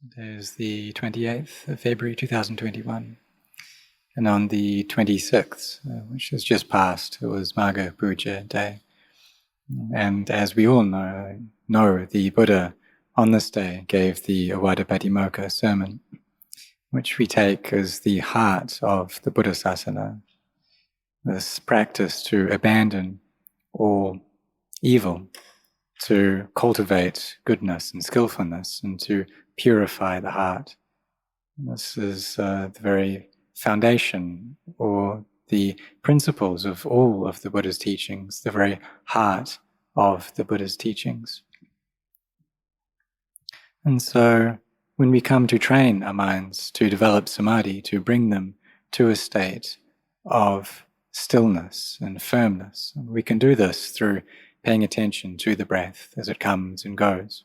Today is the 28th of February 2021, and on the 26th, which has just passed, it was Magha Puja Day. And as we all know, the Buddha on this day gave the Awada Patimokkha sermon, which we take as the heart of the Buddha Sasana, this practice to abandon all evil, to cultivate goodness and skillfulness, and to purify the heart. This is the very foundation or the principles of all of the Buddha's teachings, the very heart of the Buddha's teachings. And so when we come to train our minds to develop samadhi, to bring them to a state of stillness and firmness, we can do this through paying attention to the breath as it comes and goes.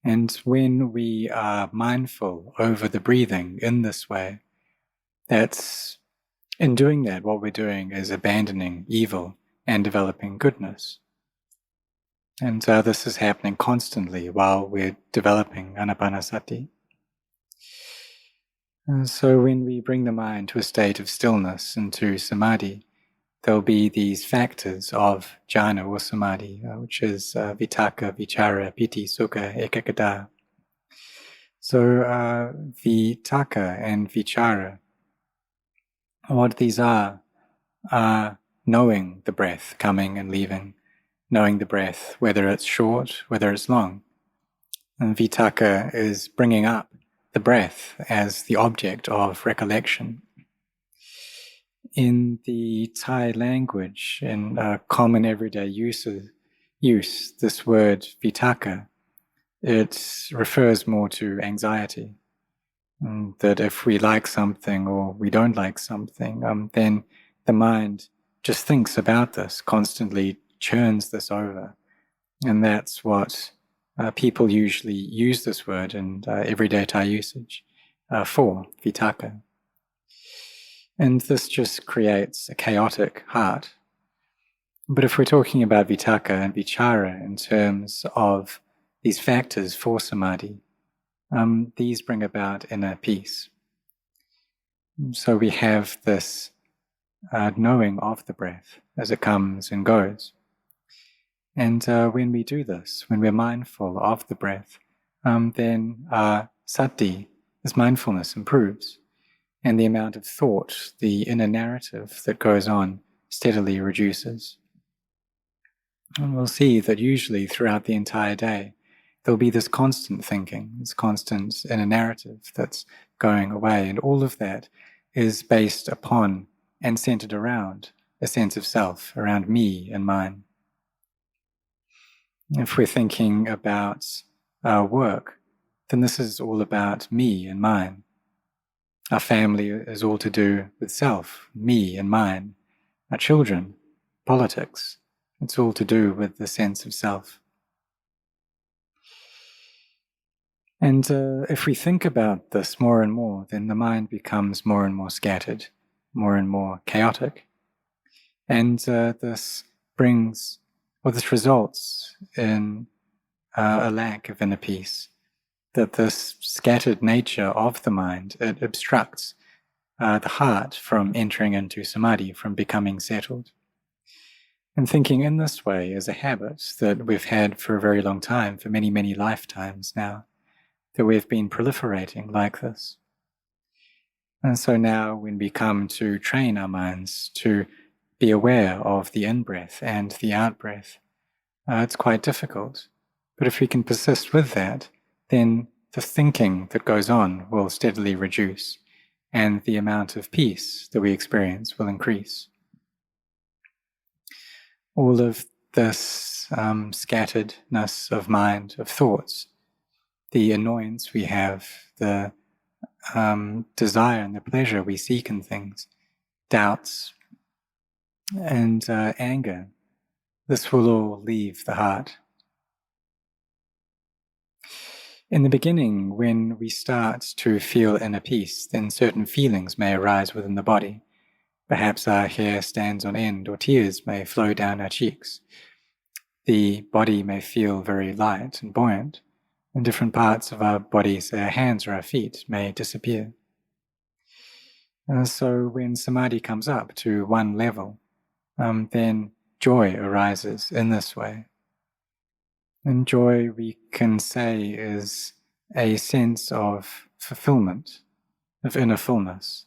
And when we are mindful over the breathing in this way, in doing that, what we're doing is abandoning evil and developing goodness. And this is happening constantly while we're developing anapanasati. So when we bring the mind to a state of stillness and to samadhi, there'll be these factors of jhana or samadhi, which is vitakka, vichara, piti, sukha, ekaggata. So vitakka and vichara, what these are knowing the breath coming and leaving, knowing the breath, whether it's short, whether it's long. And vitakka is bringing up the breath as the object of recollection. In the Thai language, in common everyday use, this word vitakka, it refers more to anxiety. That if we like something or we don't like something, then the mind just thinks about this, constantly churns this over. And that's what people usually use this word in everyday Thai usage for, vitakka. And this just creates a chaotic heart. But if we're talking about vitakka and vichara in terms of these factors for samadhi, these bring about inner peace. So we have this knowing of the breath as it comes and goes. And when we do this, when we're mindful of the breath, then our sati, this mindfulness, improves. And the amount of thought, the inner narrative that goes on, steadily reduces. And we'll see that usually throughout the entire day, there'll be this constant thinking, this constant inner narrative that's going away. And all of that is based upon and centered around a sense of self, around me and mine. If we're thinking about our work, then this is all about me and mine. Our family is all to do with self, me and mine. Our children, politics, it's all to do with the sense of self. And if we think about this more and more, then the mind becomes more and more scattered, more and more chaotic. And this results in a lack of inner peace. That this scattered nature of the mind, it obstructs the heart from entering into samadhi, from becoming settled. And thinking in this way is a habit that we've had for a very long time, for many, many lifetimes now, that we've been proliferating like this. And so now when we come to train our minds to be aware of the in-breath and the out-breath, it's quite difficult. But if we can persist with that, then the thinking that goes on will steadily reduce, and the amount of peace that we experience will increase. All of this scatteredness of mind, of thoughts, the annoyance we have, the desire and the pleasure we seek in things, doubts and anger, this will all leave the heart. In the beginning, when we start to feel inner peace, then certain feelings may arise within the body. Perhaps our hair stands on end, or tears may flow down our cheeks. The body may feel very light and buoyant. and different parts of our bodies, our hands or our feet, may disappear. So when samadhi comes up to one level, then joy arises in this way. And joy, we can say, is a sense of fulfillment, of inner fullness.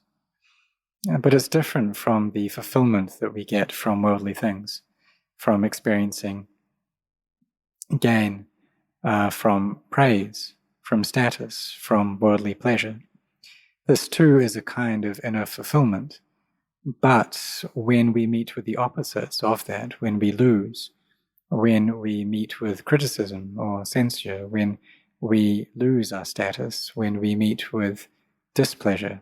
But it's different from the fulfillment that we get from worldly things, from experiencing gain, from praise, from status, from worldly pleasure. This too is a kind of inner fulfillment. But when we meet with the opposites of that, when we lose, when we meet with criticism or censure, when we lose our status, when we meet with displeasure,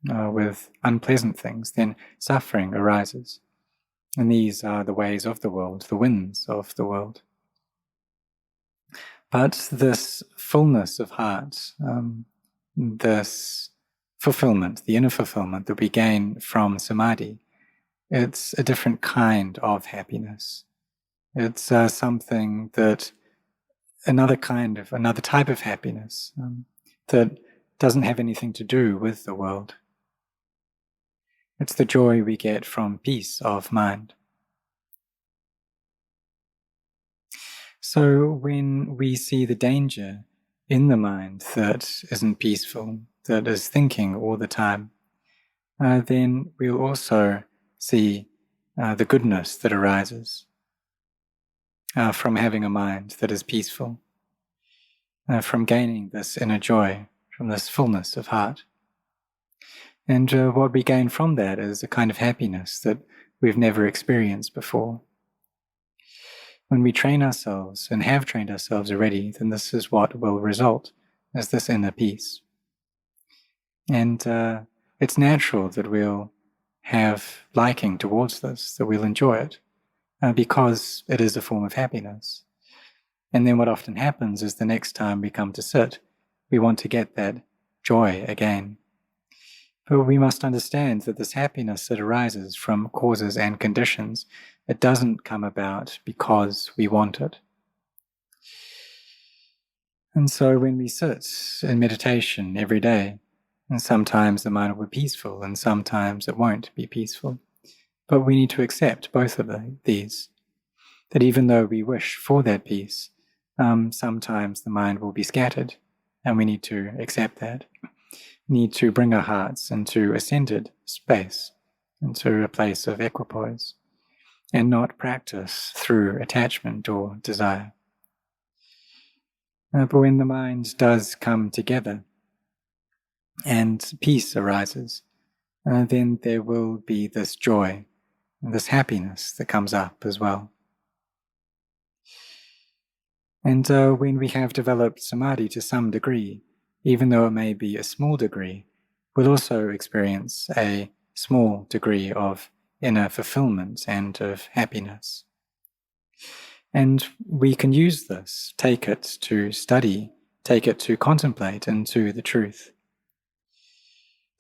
with unpleasant things, then suffering arises. And these are the ways of the world, the winds of the world. But this fullness of heart, this fulfillment, the inner fulfillment that we gain from samadhi, it's a different kind of happiness. It's something that, another type of happiness that doesn't have anything to do with the world. It's the joy we get from peace of mind. So when we see the danger in the mind that isn't peaceful, that is thinking all the time, then we'll also see the goodness that arises from having a mind that is peaceful, from gaining this inner joy, from this fullness of heart. And what we gain from that is a kind of happiness that we've never experienced before. When we train ourselves, and have trained ourselves already, then this is what will result, as this inner peace. And it's natural that we'll have liking towards this, that we'll enjoy it, because it is a form of happiness. And then what often happens is the next time we come to sit, we want to get that joy again. But we must understand that this happiness that arises from causes and conditions, it doesn't come about because we want it. And so when we sit in meditation every day, and sometimes the mind will be peaceful and sometimes it won't be peaceful, but we need to accept both of these, that even though we wish for that peace, sometimes the mind will be scattered, and we need to accept that. We need to bring our hearts into a centered space, into a place of equipoise, and not practice through attachment or desire. But when the mind does come together and peace arises, then there will be this joy, this happiness that comes up as well. And when we have developed samadhi to some degree, even though it may be a small degree, we'll also experience a small degree of inner fulfillment and of happiness. And we can use this, take it to study, take it to contemplate into the truth,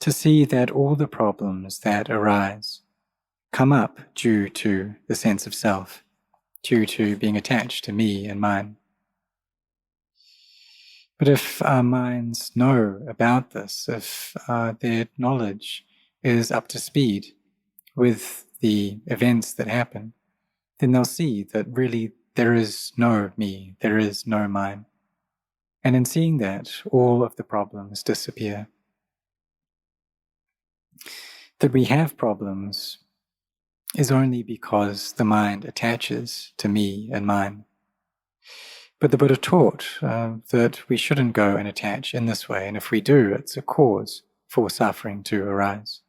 to see that all the problems that arise come up due to the sense of self, due to being attached to me and mine. But if our minds know about this, if their knowledge is up to speed with the events that happen, then they'll see that really there is no me, there is no mine. And in seeing that, all of the problems disappear. That we have problems is only because the mind attaches to me and mine. But the Buddha taught that we shouldn't go and attach in this way, and if we do, it's a cause for suffering to arise.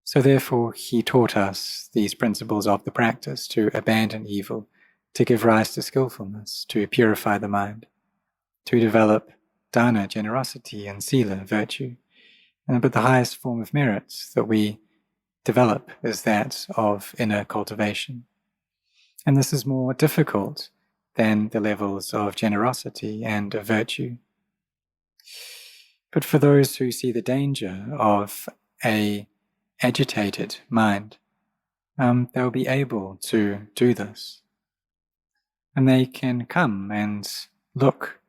So therefore, he taught us these principles of the practice to abandon evil, to give rise to skillfulness, to purify the mind, to develop dana, generosity, and sila, virtue. But the highest form of merit that we develop is that of inner cultivation. And this is more difficult than the levels of generosity and of virtue. But for those who see the danger of an agitated mind, they'll be able to do this. And they can come and look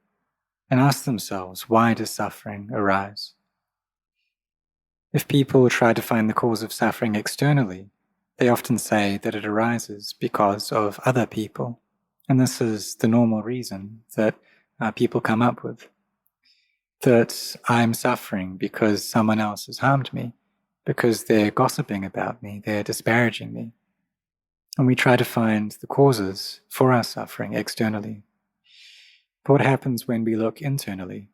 and ask themselves, why does suffering arise? If people try to find the cause of suffering externally, they often say that it arises because of other people. And this is the normal reason that people come up with. That I'm suffering because someone else has harmed me, because they're gossiping about me, they're disparaging me. And we try to find the causes for our suffering externally. But what happens when we look internally?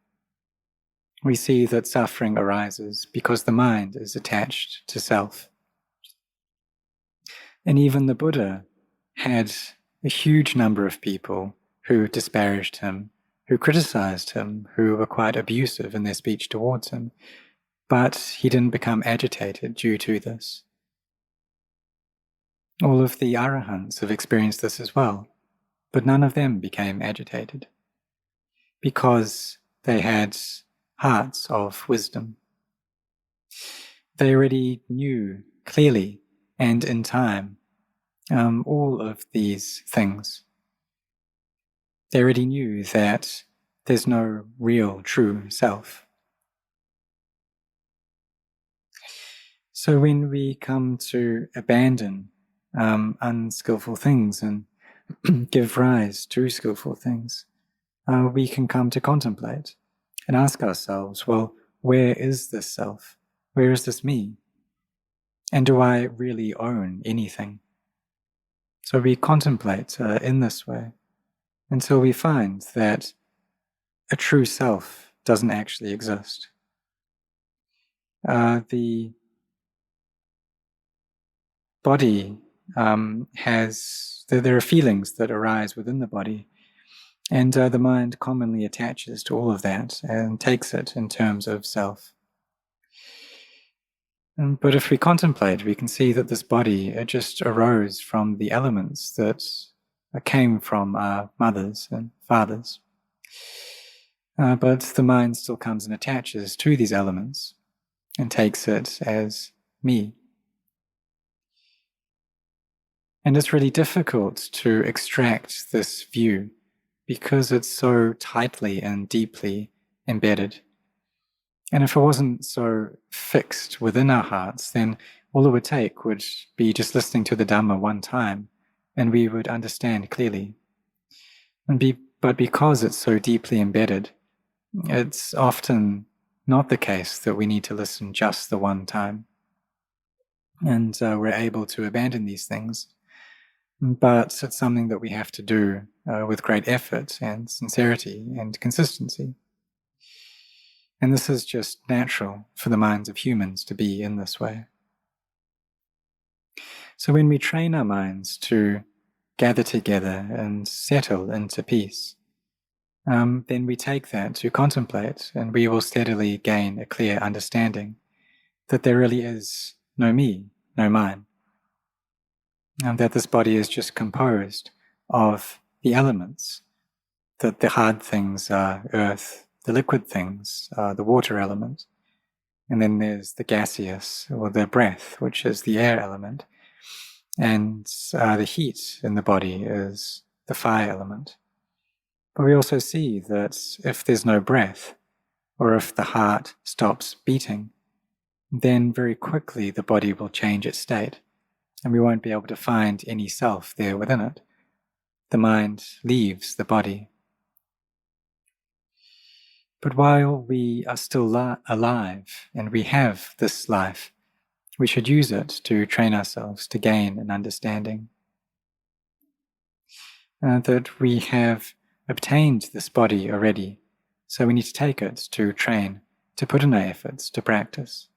We see that suffering arises because the mind is attached to self. And even the Buddha had a huge number of people who disparaged him, who criticized him, who were quite abusive in their speech towards him. But he didn't become agitated due to this. All of the arahants have experienced this as well, but none of them became agitated because they had hearts of wisdom. They already knew clearly and in time all of these things. They already knew that there's no real true self. So when we come to abandon unskillful things and give rise to skillful things, we can come to contemplate and ask ourselves, well, where is this self? Where is this me? And do I really own anything? So we contemplate in this way until we find that a true self doesn't actually exist. The body there are feelings that arise within the body, and the mind commonly attaches to all of that and takes it in terms of self. But if we contemplate, we can see that this body, it just arose from the elements that came from our mothers and fathers. But the mind still comes and attaches to these elements and takes it as me. And it's really difficult to extract this view because it's so tightly and deeply embedded. And if it wasn't so fixed within our hearts, then all it would take would be just listening to the Dhamma one time, and we would understand clearly. But because it's so deeply embedded, it's often not the case that we need to listen just the one time. And we're able to abandon these things. But it's something that we have to do with great effort and sincerity and consistency. And this is just natural for the minds of humans to be in this way. So when we train our minds to gather together and settle into peace, then we take that to contemplate, and we will steadily gain a clear understanding that there really is no me, no mine. That this body is just composed of the elements, that the hard things are earth, the liquid things are the water element, and then there's the gaseous, or the breath, which is the air element, and the heat in the body is the fire element. But we also see that if there's no breath, or if the heart stops beating, then very quickly the body will change its state, and we won't be able to find any self there within it. The mind leaves the body. But while we are still alive and we have this life, we should use it to train ourselves to gain an understanding. That we have obtained this body already, so we need to take it to train, to put in our efforts, to practice.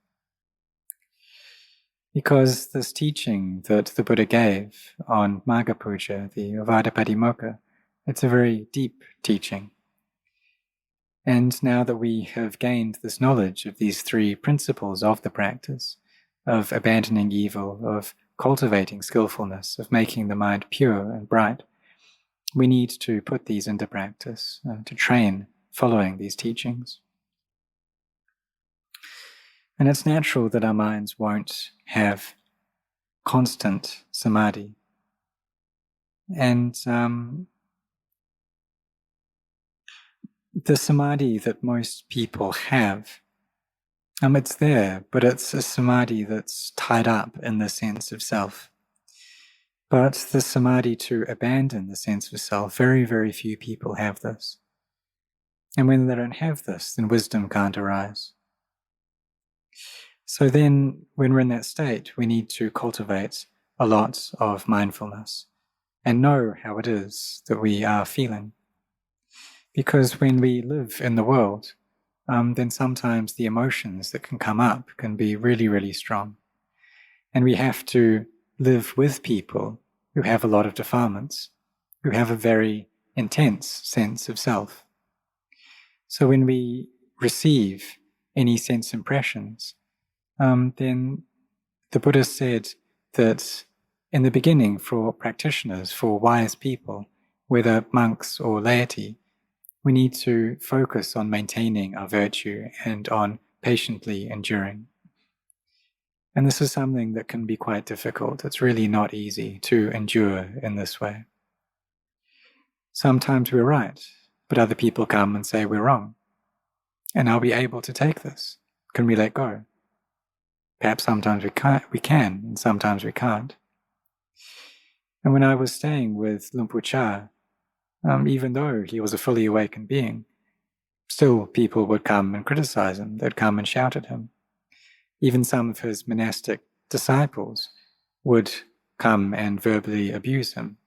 Because this teaching that the Buddha gave on Magga Puja, the Avada it's a very deep teaching. And now that we have gained this knowledge of these three principles of the practice, of abandoning evil, of cultivating skillfulness, of making the mind pure and bright, we need to put these into practice, to train following these teachings. And it's natural that our minds won't have constant samadhi. And the samadhi that most people have, it's there, but it's a samadhi that's tied up in the sense of self. But the samadhi to abandon the sense of self, very, very few people have this. And when they don't have this, then wisdom can't arise. So then, when we're in that state, we need to cultivate a lot of mindfulness and know how it is that we are feeling. Because when we live in the world, then sometimes the emotions that can come up can be really, really strong. And we have to live with people who have a lot of defilements, who have a very intense sense of self. So when we receive any sense impressions, then the Buddha said that in the beginning, for practitioners, for wise people, whether monks or laity, we need to focus on maintaining our virtue and on patiently enduring. And this is something that can be quite difficult. It's really not easy to endure in this way. Sometimes we're right, but other people come and say we're wrong. And are we able to take this? Can we let go? Perhaps sometimes we can, and sometimes we can't. And when I was staying with Lumpur Cha, even though he was a fully awakened being, still people would come and criticize him. They'd come and shout at him. Even some of his monastic disciples would come and verbally abuse him.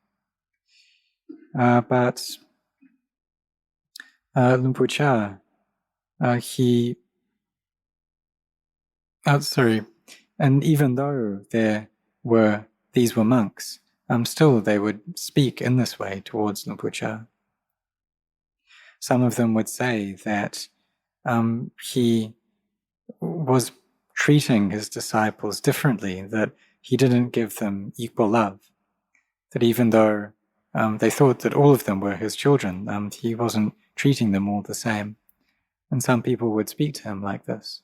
But Lumpur Cha, and even though these were monks, still they would speak in this way towards Lumpur Cha. Some of them would say that he was treating his disciples differently, that he didn't give them equal love, that even though they thought that all of them were his children, he wasn't treating them all the same. And some people would speak to him like this.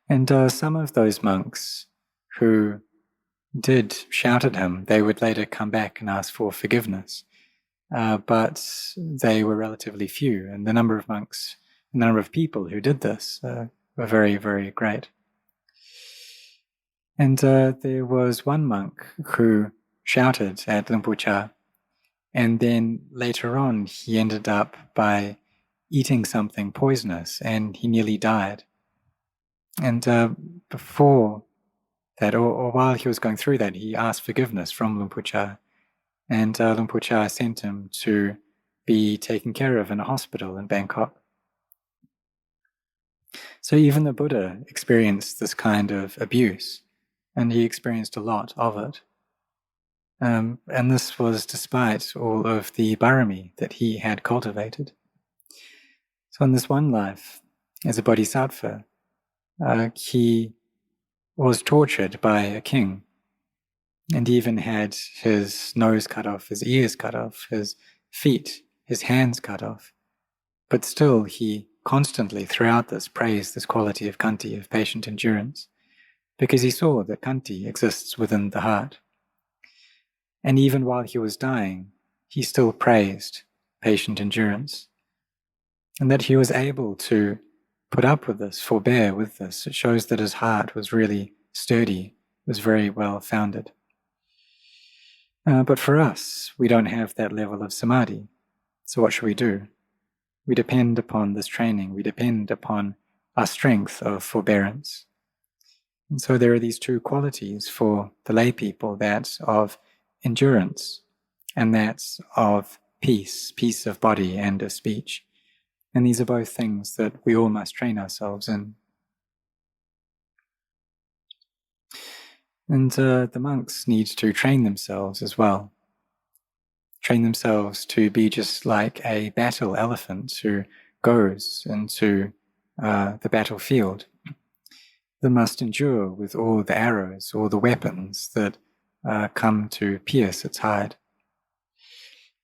And some of those monks who did shout at him, they would later come back and ask for forgiveness. But they were relatively few, and the number of monks, the number of people who did this were very, very great. And there was one monk who shouted at Lumpur Cha, and then later on he ended up by eating something poisonous, and he nearly died. And before that, or while he was going through that, he asked forgiveness from Lumpur Cha, and Lumpur Cha sent him to be taken care of in a hospital in Bangkok. So even the Buddha experienced this kind of abuse, and he experienced a lot of it. And this was despite all of the barami that he had cultivated. So in this one life, as a bodhisattva, he was tortured by a king, and even had his nose cut off, his ears cut off, his feet, his hands cut off. But still he constantly throughout this praised this quality of khanti, of patient endurance, because he saw that khanti exists within the heart. And even while he was dying, he still praised patient endurance. And that he was able to put up with this, forbear with this, it shows that his heart was really sturdy, was very well founded. But for us, we don't have that level of samadhi. So what should we do? We depend upon this training. We depend upon our strength of forbearance. And so there are these two qualities for the lay people, that of endurance and that of peace of body and of speech. And these are both things that we all must train ourselves in. And the monks need to train themselves as well. Train themselves to be just like a battle elephant who goes into the battlefield. They must endure with all the arrows, all the weapons that come to pierce its hide.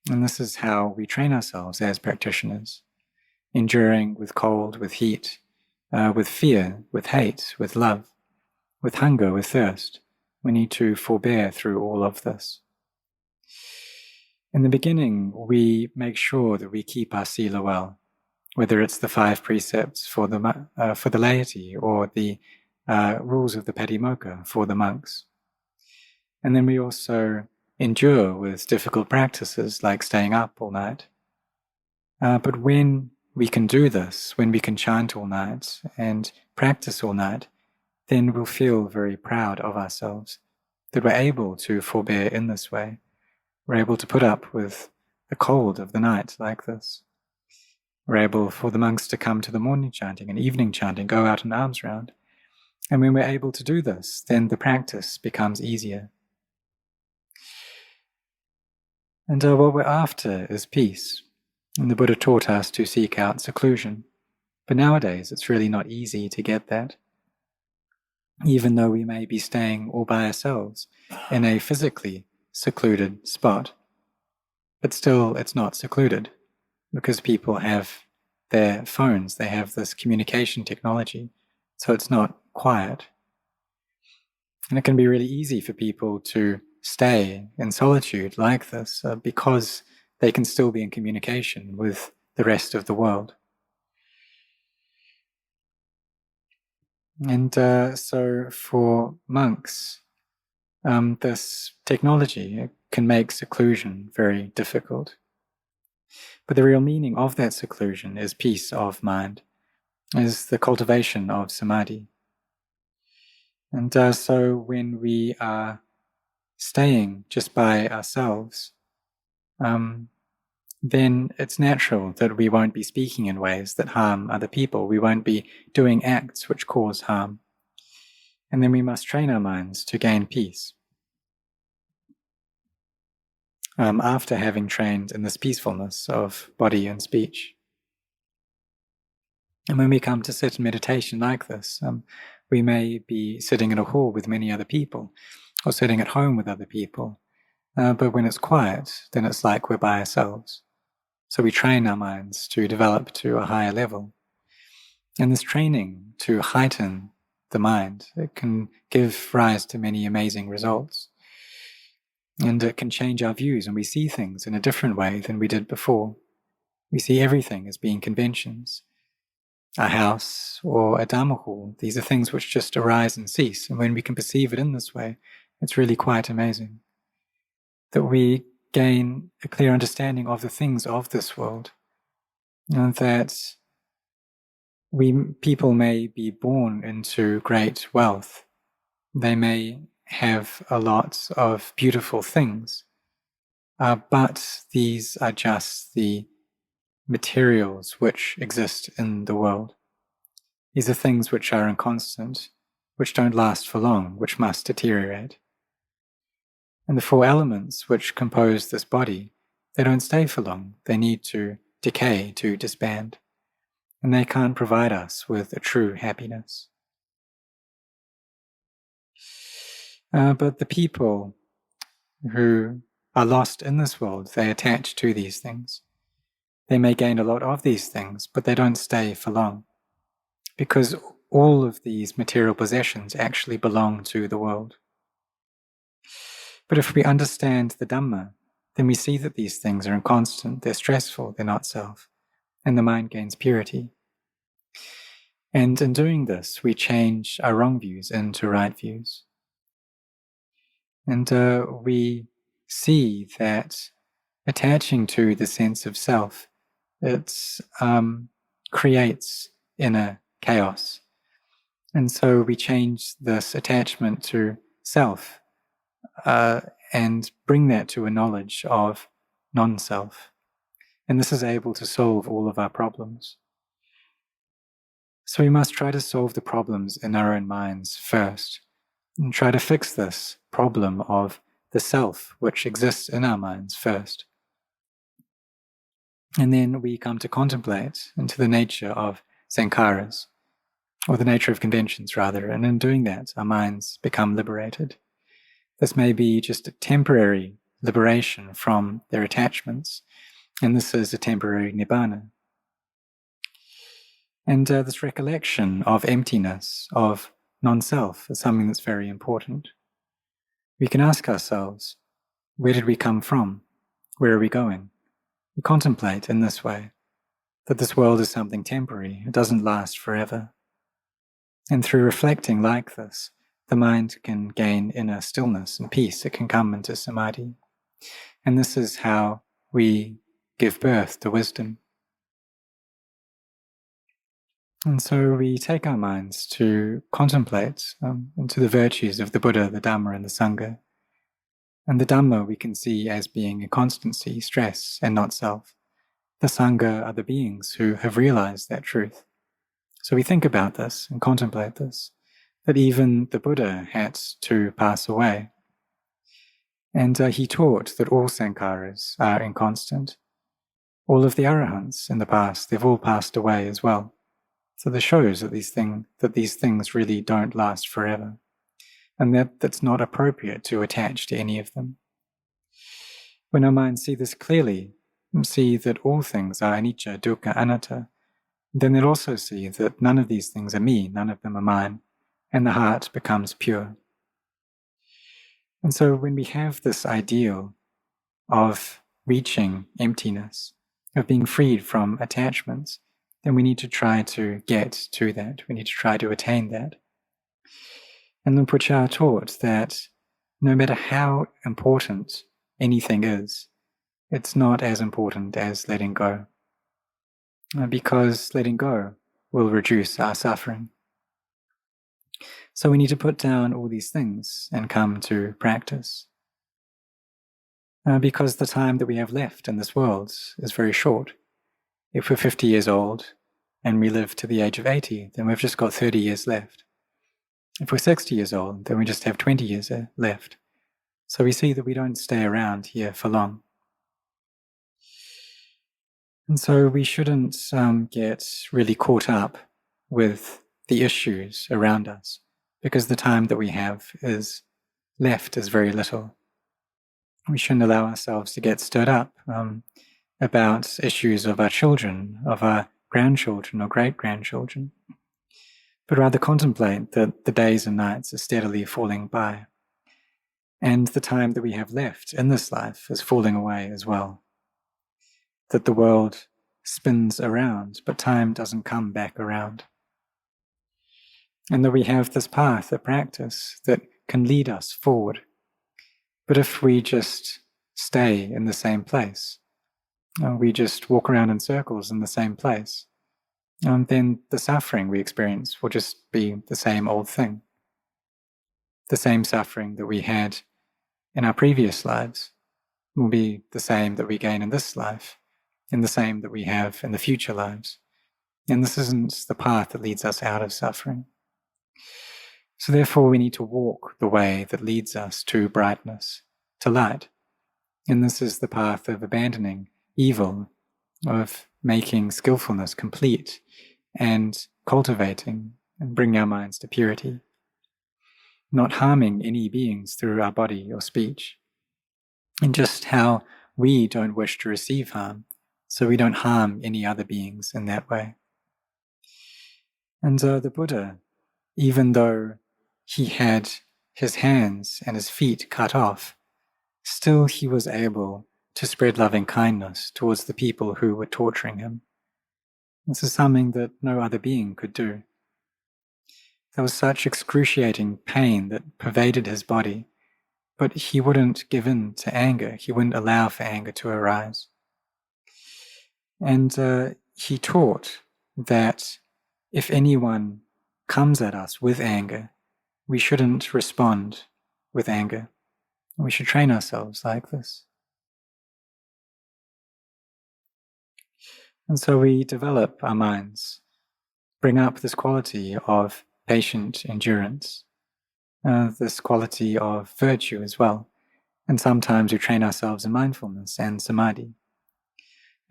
And this is how we train ourselves as practitioners, enduring with cold, with heat, with fear, with hate, with love, with hunger, with thirst. We need to forbear through all of this. In the beginning, we make sure that we keep our sila well, whether it's the 5 precepts for the laity or the rules of the Patimokkha for the monks. And then we also endure with difficult practices like staying up all night. But when we can do this, when we can chant all night and practice all night, then we'll feel very proud of ourselves, that we're able to forbear in this way. We're able to put up with the cold of the night like this. We're able for the monks to come to the morning chanting and evening chanting, go out in alms round. And when we're able to do this, then the practice becomes easier. And what we're after is peace. And the Buddha taught us to seek out seclusion. But nowadays, it's really not easy to get that. Even though we may be staying all by ourselves in a physically secluded spot. But still, it's not secluded, because people have their phones, they have this communication technology, so it's not quiet. And it can be really easy for people to stay in solitude like this because they can still be in communication with the rest of the world. And so for monks, this technology can make seclusion very difficult. But the real meaning of that seclusion is peace of mind, is the cultivation of samadhi. And so when we are staying just by ourselves, then it's natural that we won't be speaking in ways that harm other people. We won't be doing acts which cause harm. And then we must train our minds to gain peace. After having trained in this peacefulness of body and speech. And when we come to sit in meditation like this, we may be sitting in a hall with many other people, or sitting at home with other people. But when it's quiet, then it's like we're by ourselves. So we train our minds to develop to a higher level. And this training to heighten the mind, it can give rise to many amazing results. And it can change our views, and we see things in a different way than we did before. We see everything as being conventions. A house or a Dhamma hall, these are things which just arise and cease. And when we can perceive it in this way, it's really quite amazing. That we gain a clear understanding of the things of this world. And that people may be born into great wealth. They may have a lot of beautiful things. But these are just the materials which exist in the world. These are things which are inconstant, which don't last for long, which must deteriorate. And the 4 elements which compose this body, they don't stay for long. They need to decay, to disband. And they can't provide us with a true happiness. But the people who are lost in this world, they attach to these things. They may gain a lot of these things, but they don't stay for long, because all of these material possessions actually belong to the world. But if we understand the Dhamma, then we see that these things are inconstant, they're stressful, they're not self, and the mind gains purity. And in doing this, we change our wrong views into right views. And we see that attaching to the sense of self, it creates inner chaos. And so we change this attachment to self and bring that to a knowledge of non-self. And this is able to solve all of our problems. So we must try to solve the problems in our own minds first, and try to fix this problem of the self which exists in our minds first. And then we come to contemplate into the nature of sankharas, or the nature of conventions rather, and in doing that our minds become liberated. This may be just a temporary liberation from their attachments, and this is a temporary nibbana. And this recollection of emptiness, of non-self, is something that's very important. We can ask ourselves, where did we come from? Where are we going? We contemplate in this way, that this world is something temporary, it doesn't last forever. And through reflecting like this, the mind can gain inner stillness and peace. It can come into samadhi. And this is how we give birth to wisdom. And so we take our minds to contemplate into the virtues of the Buddha, the Dhamma, and the Sangha. And the Dhamma we can see as being a constancy, stress, and not self. The Sangha are the beings who have realized that truth. So we think about this and contemplate this, that even the Buddha had to pass away. And he taught that all sankharas are inconstant. All of the arahants in the past, they've all passed away as well. So this shows that these things really don't last forever, and that's not appropriate to attach to any of them. When our minds see this clearly, and see that all things are anicca, dukkha, anatta, then they'll also see that none of these things are me, none of them are mine, and the heart becomes pure. And so when we have this ideal of reaching emptiness, of being freed from attachments, then we need to try to get to that. We need to try to attain that. And Luang Por Chah taught that no matter how important anything is, it's not as important as letting go, because letting go will reduce our suffering. So we need to put down all these things and come to practice. Because the time that we have left in this world is very short. If we're 50 years old and we live to the age of 80, then we've just got 30 years left. If we're 60 years old, then we just have 20 years left. So we see that we don't stay around here for long. And so we shouldn't get really caught up with the issues around us, because the time that we have is left is very little. We shouldn't allow ourselves to get stirred up about issues of our children, of our grandchildren or great-grandchildren, but rather contemplate that the days and nights are steadily falling by, and the time that we have left in this life is falling away as well. That the world spins around, but time doesn't come back around. And that we have this path, a practice that can lead us forward. But if we just stay in the same place, we just walk around in circles in the same place, then the suffering we experience will just be the same old thing. The same suffering that we had in our previous lives will be the same that we gain in this life, and the same that we have in the future lives. And this isn't the path that leads us out of suffering. So therefore we need to walk the way that leads us to brightness, to light. And this is the path of abandoning evil, of making skillfulness complete, and cultivating and bringing our minds to purity. Not harming any beings through our body or speech. And just how we don't wish to receive harm, so we don't harm any other beings in that way. And the Buddha, even though he had his hands and his feet cut off, still he was able to spread loving kindness towards the people who were torturing him. This is something that no other being could do. There was such excruciating pain that pervaded his body, but he wouldn't give in to anger. He wouldn't allow for anger to arise. And he taught that if anyone comes at us with anger, we shouldn't respond with anger. We should train ourselves like this. And so we develop our minds, bring up this quality of patient endurance, this quality of virtue as well. And sometimes we train ourselves in mindfulness and samadhi.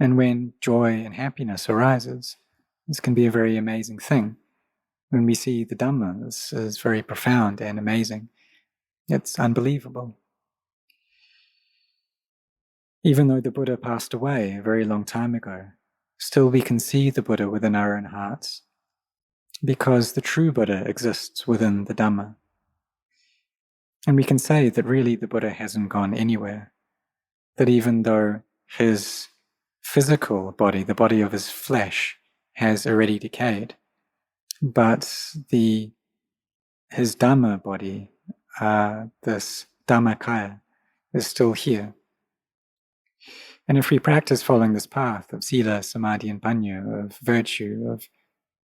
And when joy and happiness arises, this can be a very amazing thing. When we see the Dhamma, this is very profound and amazing. It's unbelievable. Even though the Buddha passed away a very long time ago, still we can see the Buddha within our own hearts, because the true Buddha exists within the Dhamma. And we can say that really the Buddha hasn't gone anywhere. that even though his physical body, the body of his flesh, has already decayed, but his Dhamma body, this Dhammakaya, is still here. And if we practice following this path of sila, samadhi, and panya, of virtue, of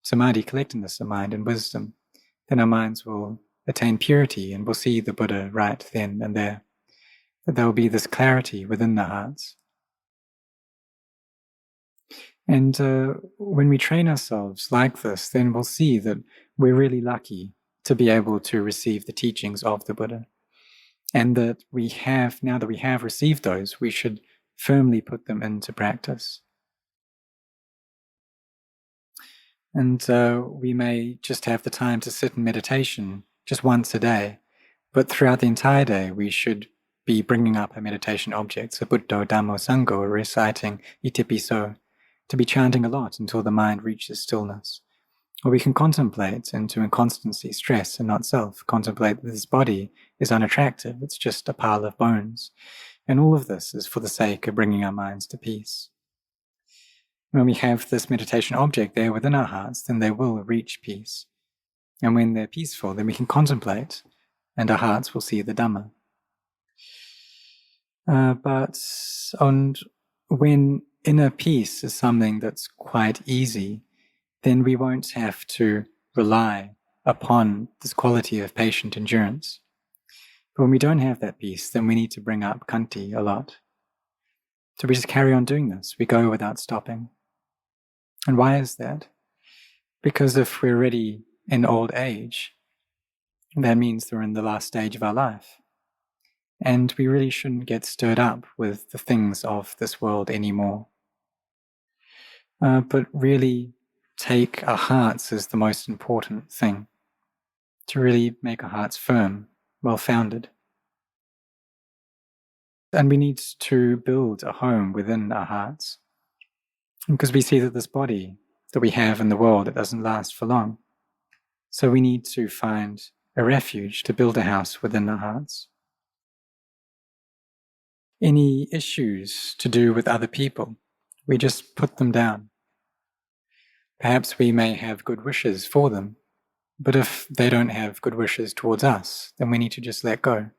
samadhi, collectedness of mind and wisdom, then our minds will attain purity and will see the Buddha right then and there. That there will be this clarity within the hearts. And when we train ourselves like this, then we'll see that we're really lucky to be able to receive the teachings of the Buddha. And that now that we have received those, we should firmly put them into practice. And we may just have the time to sit in meditation just once a day, but throughout the entire day, we should be bringing up our meditation objects, a Buddho, Dhammo, Sangho, or reciting Itipiso, to be chanting a lot until the mind reaches stillness. Or we can contemplate into inconstancy, stress, and not self. Contemplate that this body is unattractive, it's just a pile of bones. And all of this is for the sake of bringing our minds to peace. When we have this meditation object there within our hearts, then they will reach peace. And when they're peaceful, then we can contemplate, and our hearts will see the Dhamma. But when inner peace is something that's quite easy, then we won't have to rely upon this quality of patient endurance. But when we don't have that peace, then we need to bring up khanti a lot. So we just carry on doing this. We go without stopping. And why is that? Because if we're already in old age, that means we're in the last stage of our life. And we really shouldn't get stirred up with the things of this world anymore. But really take our hearts as the most important thing, to really make our hearts firm, well-founded. And we need to build a home within our hearts, because we see that this body that we have in the world, it doesn't last for long. So we need to find a refuge to build a house within our hearts. Any issues to do with other people, we just put them down. Perhaps we may have good wishes for them, but if they don't have good wishes towards us, then we need to just let go.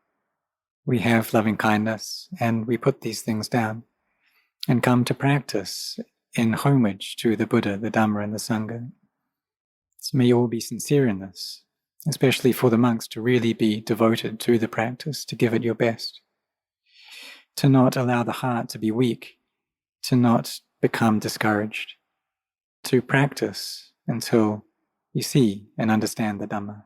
We have loving kindness, and we put these things down and come to practice in homage to the Buddha, the Dhamma, and the Sangha. So may you all be sincere in this, especially for the monks to really be devoted to the practice, to give it your best, to not allow the heart to be weak, to not become discouraged, to practice until you see and understand the Dhamma.